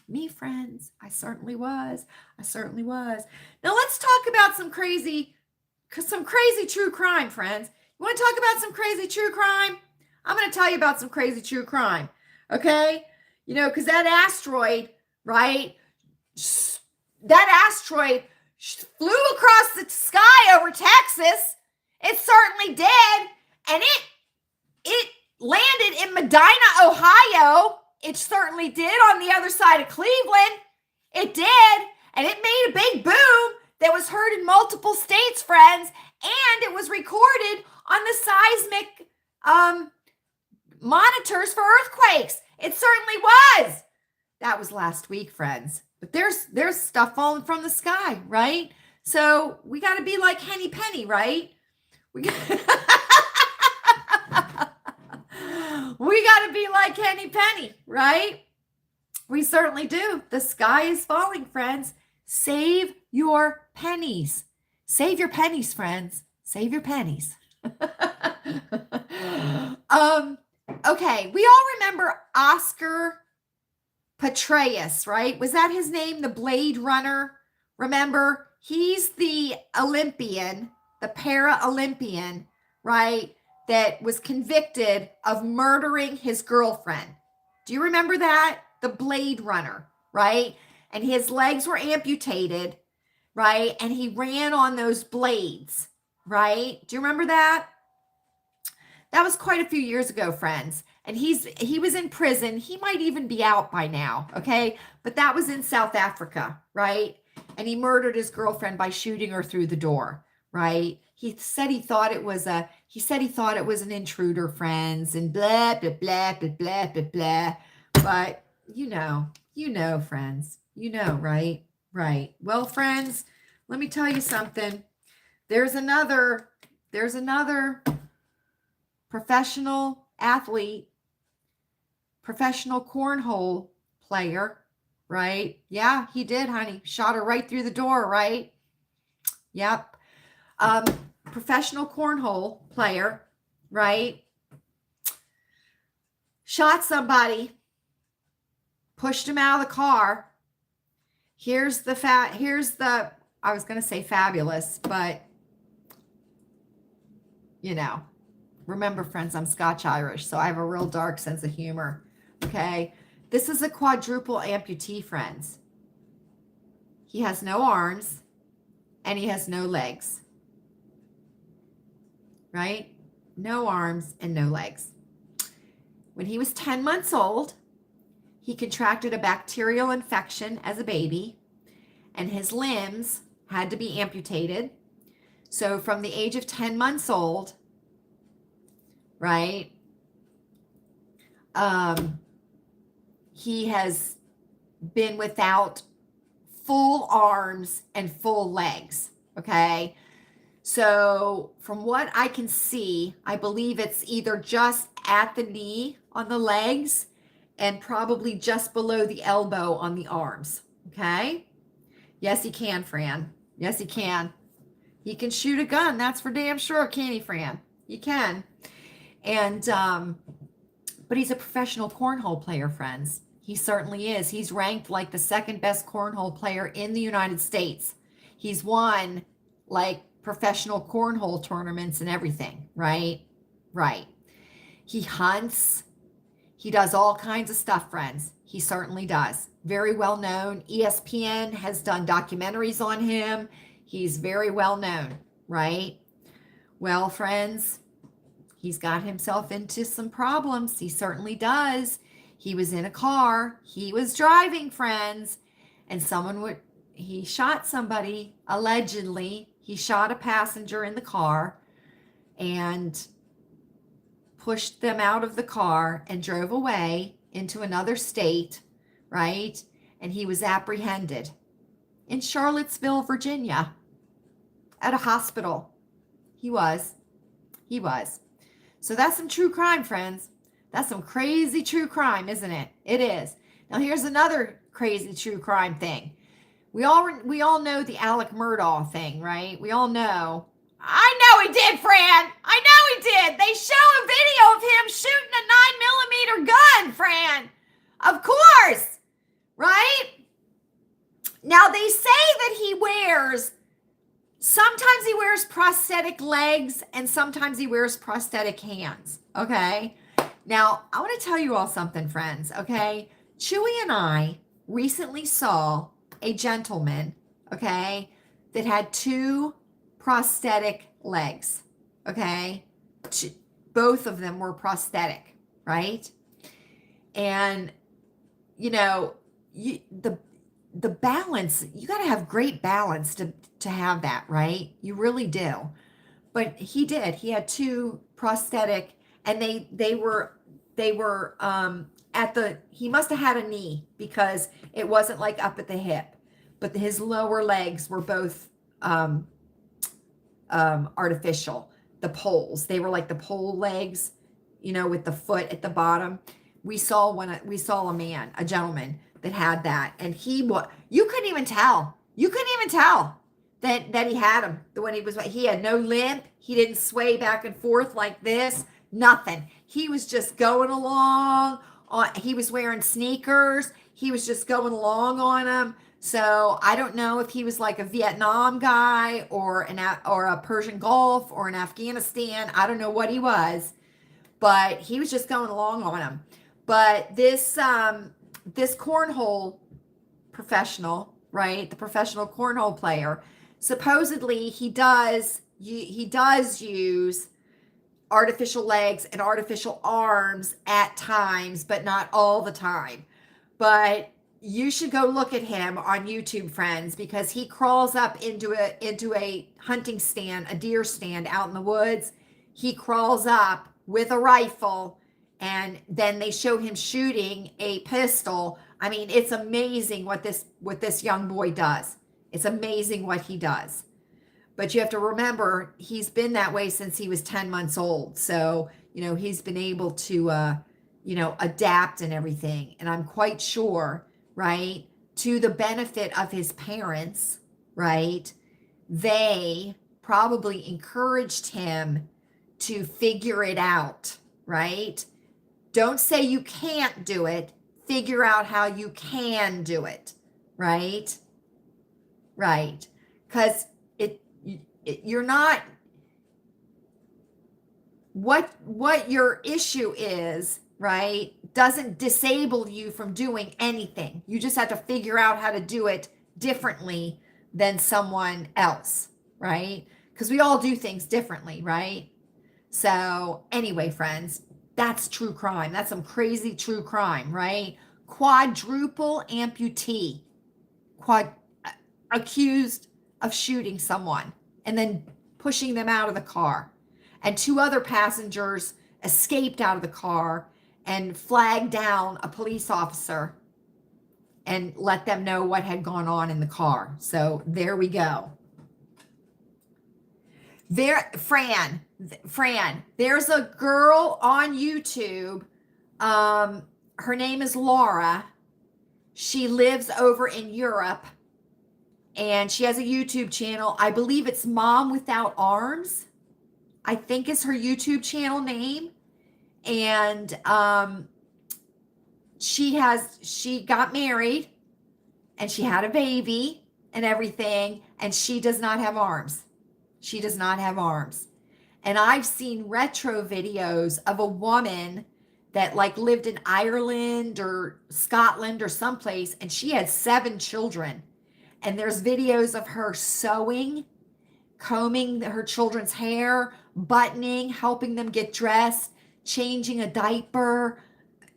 Me, friends. I certainly was. Now let's talk about some crazy true crime, friends. You want to talk about some crazy true crime? I'm going to tell you about some crazy true crime. Okay? You know, because that asteroid, right? That asteroid flew across the sky over Texas. It certainly did. And it landed in Medina, Ohio. It certainly did on the other side of Cleveland. It did. And it made a big boom that was heard in multiple states, friends. And it was recorded on the seismic monitors for earthquakes. It certainly was. That was last week, friends. But there's stuff falling from the sky, right? So we got to be like Henny Penny, right? We got to be like Henny Penny, right? We certainly do. The sky is falling, friends. Save your pennies. Save your pennies, friends. Save your pennies. Okay, we all remember Oscar Petraeus, right? Was that his name, the Blade Runner? Remember, he's the Olympian, the para-Olympian, right, that was convicted of murdering his girlfriend. Do you remember that? The Blade Runner, right? And his legs were amputated, right? And he ran on those blades, right? Do you remember that? That was quite a few years ago, friends. And he was in prison. He might even be out by now, okay? But that was in South Africa, right? And he murdered his girlfriend by shooting her through the door, right? He said he thought it was an intruder, friends, and blah, blah, blah, blah, blah, blah, blah. But you know, friends, right? Right. Well, friends, let me tell you something. There's another professional athlete, professional cornhole player, right? Yeah, he did, honey. Shot her right through the door, right? Yep. Professional cornhole player, right? Shot somebody, pushed him out of the car. Here's the I was going to say fabulous, but remember, friends, I'm Scotch Irish, so I have a real dark sense of humor. Okay. This is a quadruple amputee, friends. He has no arms and he has no legs. Right? No arms and no legs. When he was 10 months old, he contracted a bacterial infection as a baby, and his limbs had to be amputated. So from the age of 10 months old, right, he has been without full arms and full legs, okay? So from what I can see, I believe it's either just at the knee on the legs and probably just below the elbow on the arms, okay? Yes, he can, Fran. Yes, he can. He can shoot a gun. That's for damn sure, can't he, Fran? He can. And, but he's a professional cornhole player, friends. He certainly is. He's ranked like the second best cornhole player in the United States. He's won like professional cornhole tournaments and everything, right? Right. He hunts. He does all kinds of stuff, friends. He certainly does. Very well known. ESPN has done documentaries on him. He's very well known, right? Well, friends, he's got himself into some problems. He certainly does. He was in a car. He was driving, friends, and he shot somebody, allegedly. He shot a passenger in the car and pushed them out of the car and drove away into another state, right? And he was apprehended in Charlottesville, Virginia, at a hospital. He was. So that's some true crime, friends. That's some crazy true crime, isn't it? It is. Now here's another crazy true crime thing. We all know the Alec Murdaugh thing, right? We all know. I know he did, Fran. I know he did. They show a video of him shooting a 9mm gun, Fran. Of course. Right? Now they say that sometimes he wears prosthetic legs and sometimes he wears prosthetic hands. Okay? Now, I want to tell you all something, friends. Okay? Chewy and I recently saw a gentleman, okay, that had two prosthetic legs, okay? Both of them were prosthetic, right? And, the balance, you got to have great balance to have that, right? You really do. But he did. He had two prosthetic, and they were he must have had a knee because it wasn't like up at the hip, but his lower legs were both artificial. The poles, they were like the pole legs, with the foot at the bottom. We saw a gentleman that had that, and you couldn't even tell that he had him. He had no limp. He didn't sway back and forth like this. Nothing. He was just going along. He was wearing sneakers. He was just going along on them. So I don't know if he was like a Vietnam guy or a Persian Gulf or an Afghanistan. I don't know what he was, but he was just going along on them. But this cornhole professional, right? The professional cornhole player, supposedly he does use artificial legs and artificial arms at times, but not all the time. But you should go look at him on YouTube, friends, because he crawls up into a hunting stand, a deer stand out in the woods. He crawls up with a rifle And then they show him shooting a pistol. I mean, it's amazing what this young boy does. It's amazing what he does. But you have to remember, he's been that way since he was 10 months old. So, he's been able to, adapt and everything. And I'm quite sure, right, to the benefit of his parents, right, they probably encouraged him to figure it out, right? Don't say you can't do it. Figure out how you can do it, right? Right. Because you're not, what your issue is, right, doesn't disable you from doing anything. You just have to figure out how to do it differently than someone else, right? Because we all do things differently, right? So anyway, friends, that's true crime. That's some crazy true crime, right? Quadruple amputee, accused of shooting someone and then pushing them out of the car. And 2 other passengers escaped out of the car and flagged down a police officer and let them know what had gone on in the car. So there we go. Fran, there's a girl on YouTube. Her name is Laura. She lives over in Europe, and she has a YouTube channel. I believe it's Mom Without Arms, I think is her YouTube channel name. And she got married and she had a baby and everything, and she does not have arms. She does not have arms. And I've seen retro videos of a woman that lived in Ireland or Scotland or someplace, and she had 7 children. And there's videos of her sewing, combing her children's hair, buttoning, helping them get dressed, changing a diaper,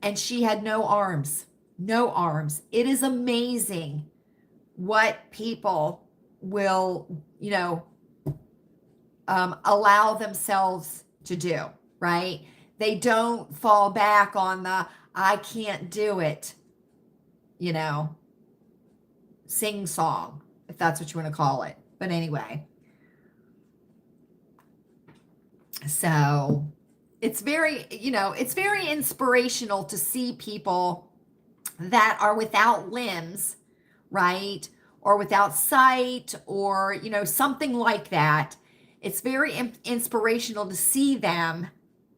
and she had no arms. No arms. It is amazing what people will, allow themselves to do, right? They don't fall back on the I can't do it, sing song, if that's what you want to call it. But anyway, so it's very, it's very inspirational to see people that are without limbs, right? Or without sight, or, something like that. It's very inspirational to see them,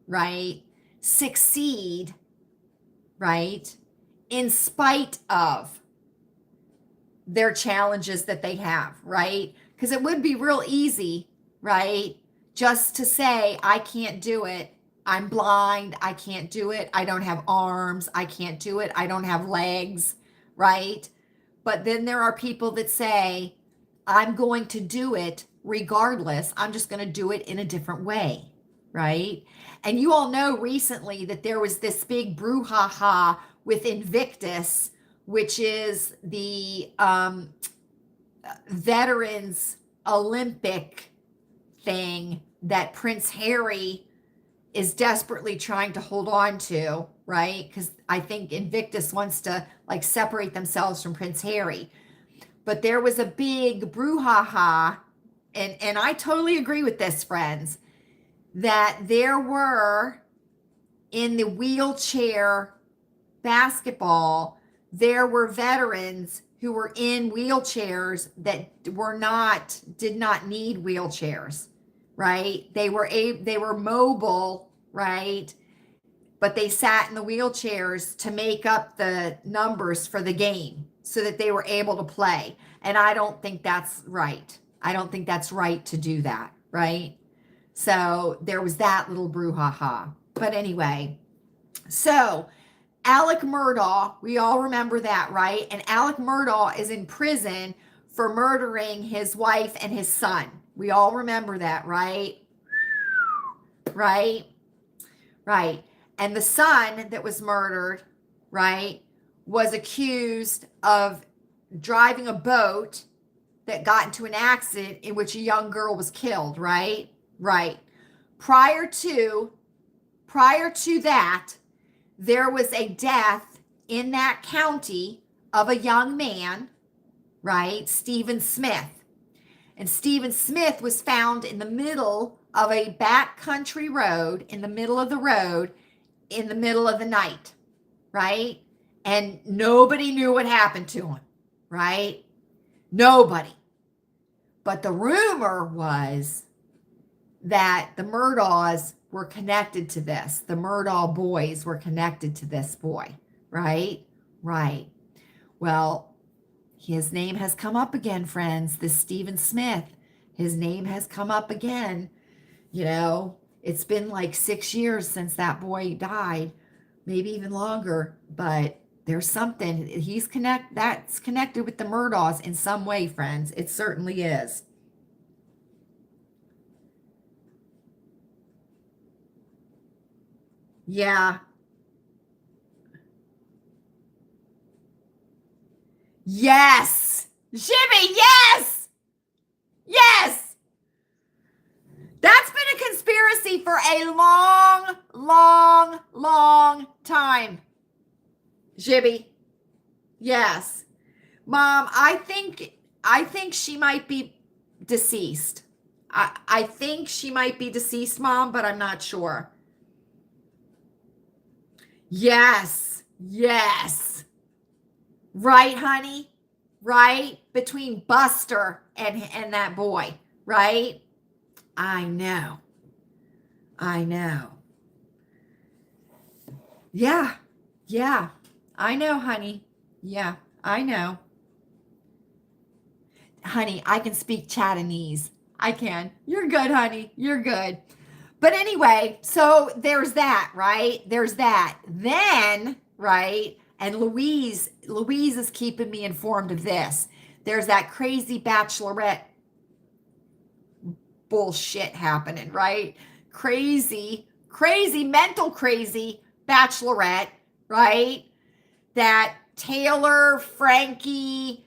right, succeed, right, in spite of their challenges that they have, right? Because it would be real easy, right, just to say, I can't do it. I'm blind. I can't do it. I don't have arms. I can't do it. I don't have legs, right? But then there are people that say, I'm going to do it regardless. I'm just going to do it in a different way, right? And you all know recently that there was this big brouhaha with Invictus, which is the Veterans Olympic thing that Prince Harry is desperately trying to hold on to, right? Because I think Invictus wants to separate themselves from Prince Harry. But there was a big brouhaha, and I totally agree with this, friends, that there were, in the wheelchair basketball, there were veterans who were in wheelchairs that did not need wheelchairs, right? They were mobile, right? But they sat in the wheelchairs to make up the numbers for the game so that they were able to play. And I don't think that's right. I don't think that's right to do that, right? So there was that little brouhaha. But anyway, so Alec Murdaugh, we all remember that, right? And Alec Murdaugh is in prison for murdering his wife and his son. We all remember that, right? Right? Right. And the son that was murdered, right, was accused of driving a boat that got into an accident in which a young girl was killed, right? Right. Prior to that, there was a death in that county of a young man, right? Stephen Smith. And Stephen Smith was found in the middle of a backcountry road, in the middle of the road, in the middle of the night, right? And nobody knew what happened to him, right? Nobody. But the rumor was that the Murdaughs were connected to this. The Murdaugh boys were connected to this boy, right? Right. Well, his name has come up again, friends. This Stephen Smith, his name has come up again. You know, it's been like 6 years since that boy died, maybe even longer, but there's something. That's connected with the Murdaughs in some way, friends. It certainly is. Yeah. Yes. Jimmy, yes. Yes. That's been a conspiracy for a long, long, long time. Jibby. Yes. Mom, I think she might be deceased. I think she might be deceased, Mom, but I'm not sure. Yes. Yes. Right, honey? Right? Between Buster and that boy, right? I know. I know. Yeah. Yeah. I know, honey. Yeah, I know. Honey, I can speak Chattanese. I can. You're good, honey. You're good. But anyway, so there's that, right? There's that. Then, right? And Louise is keeping me informed of this. There's that crazy bachelorette bullshit happening, right? Crazy, mental crazy bachelorette, right? That Taylor, Frankie,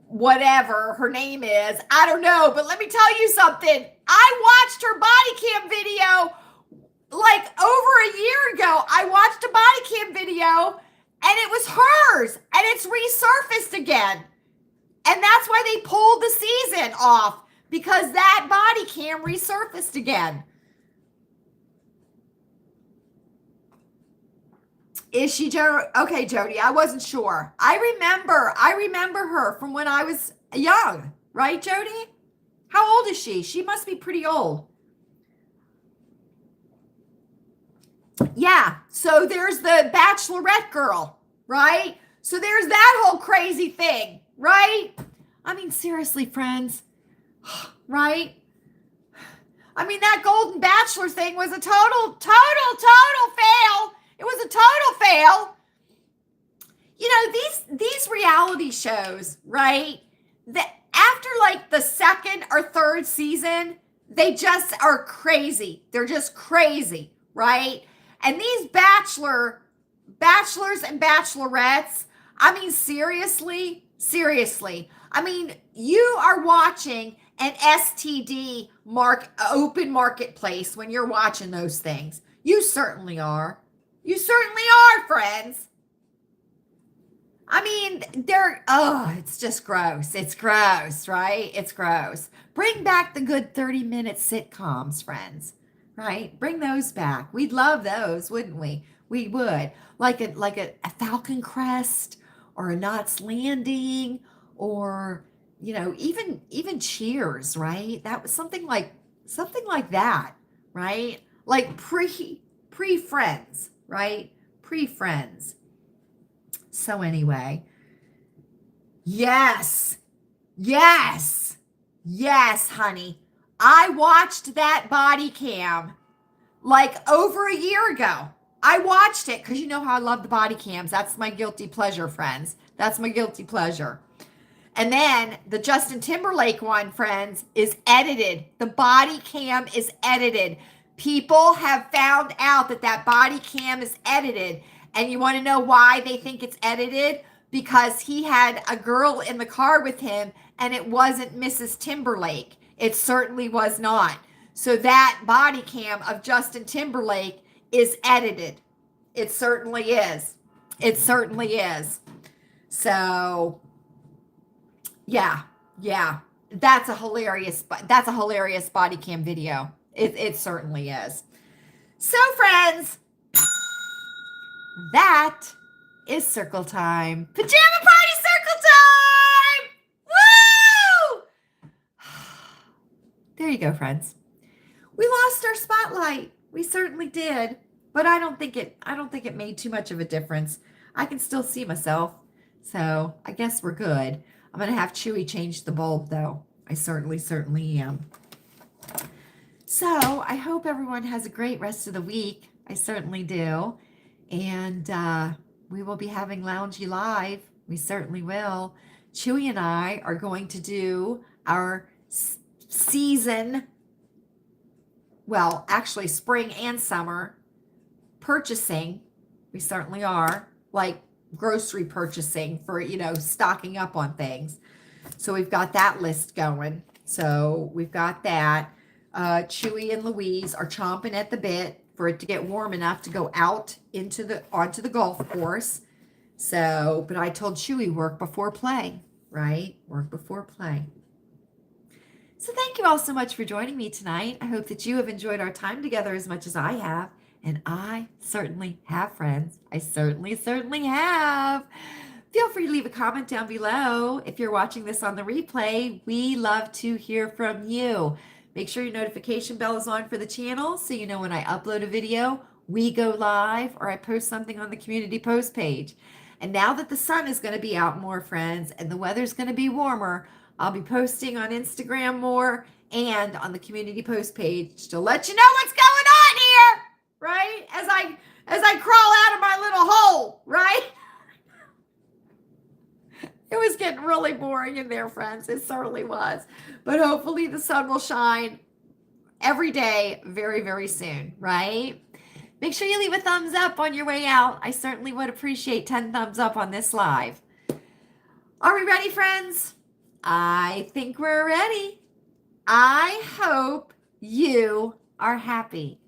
whatever her name is, I don't know, but let me tell you something. I watched her body cam video like over a year ago. I watched a body cam video and it was hers and it's resurfaced again. And that's why they pulled the season off, because that body cam resurfaced again. Is she okay, Jody? I wasn't sure. I remember her from when I was young, right, Jody? How old is she? She must be pretty old. Yeah, so there's the bachelorette girl, right? So there's that whole crazy thing, right? I mean, seriously, friends, right? I mean, that Golden Bachelor thing was a total fail. It was a total fail. You know, these reality shows, right? That after like the second or third season, they just are crazy. They're just crazy, right? And these bachelors and bachelorettes, I mean, seriously. I mean, you are watching an STD open marketplace when you're watching those things. You certainly are. You certainly are, friends. I mean, it's just gross. It's gross, right? It's gross. Bring back the good 30-minute sitcoms, friends, right? Bring those back. We'd love those, wouldn't we? We would. Like a Falcon Crest or a Knots Landing, or, you know, even Cheers, right? That was something like that, right? Like pre-Friends, right? Pre-Friends. So anyway, yes, honey. I watched that body cam like over a year ago. I watched it because you know how I love the body cams. That's my guilty pleasure, friends. That's my guilty pleasure. And then the Justin Timberlake one, friends, is edited. The body cam is edited. People have found out that body cam is edited. And you want to know why they think it's edited? Because he had a girl in the car with him and it wasn't Mrs. Timberlake. It certainly was not. So that body cam of Justin Timberlake is edited. It certainly is. It certainly is. So, yeah. That's a hilarious body cam video. It certainly is. So, friends, that is circle time. Pajama party circle time! Woo! There you go, friends. We lost our spotlight. We certainly did. But I don't think it made too much of a difference. I can still see myself. So I guess we're good. I'm going to have Chewy change the bulb, though. I certainly am. So I hope everyone has a great rest of the week. I certainly do. And we will be having Loungy Live. We certainly will. Chewy and I are going to do our season, well, actually spring and summer purchasing. We certainly are, like grocery purchasing for, stocking up on things. So we've got that list going. So we've got that. Chewy and Louise are chomping at the bit for it to get warm enough to go out onto the golf course. So, but I told Chewy work before play, right? Work before play. So thank you all so much for joining me tonight. I hope that you have enjoyed our time together as much as I have. And I certainly have, friends. I certainly have. Feel free to leave a comment down below. If you're watching this on the replay, we love to hear from you. Make sure your notification bell is on for the channel so you know when I upload a video, we go live, or I post something on the community post page. And now that the sun is going to be out more, friends, and the weather's going to be warmer, I'll be posting on Instagram more and on the community post page to let you know what's going on here, right? As I crawl out of my little hole, right? It was getting really boring in there, friends. It certainly was. But hopefully the sun will shine every day very, very soon, right? Make sure you leave a thumbs up on your way out. I certainly would appreciate 10 thumbs up on this live. Are we ready, friends? I think we're ready. I hope you are happy.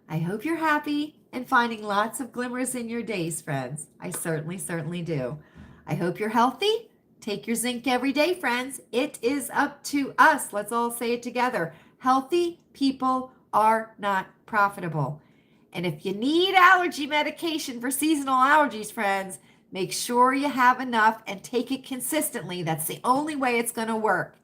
I hope you're happy and finding lots of glimmers in your days, friends. I certainly do. I hope you're healthy. Take your zinc every day, friends. It is up to us. Let's all say it together. Healthy people are not profitable. And if you need allergy medication for seasonal allergies, friends, make sure you have enough and take it consistently. That's the only way it's going to work.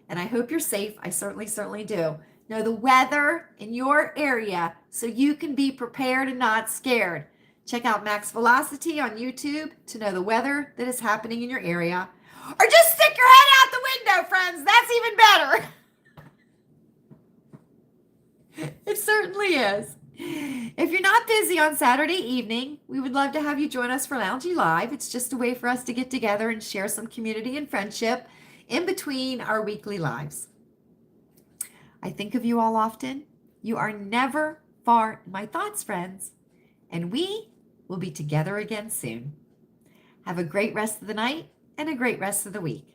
And I hope you're safe. I certainly do. Know the weather in your area so you can be prepared and not scared. Check out Max Velocity on YouTube to know the weather that is happening in your area. Or just stick your head out the window, friends. That's even better. It certainly is. If you're not busy on Saturday evening, we would love to have you join us for Loungy Live. It's just a way for us to get together and share some community and friendship in between our weekly lives. I think of you all often. You are never far in my thoughts, friends. And we will be together again soon. Have a great rest of the night and a great rest of the week.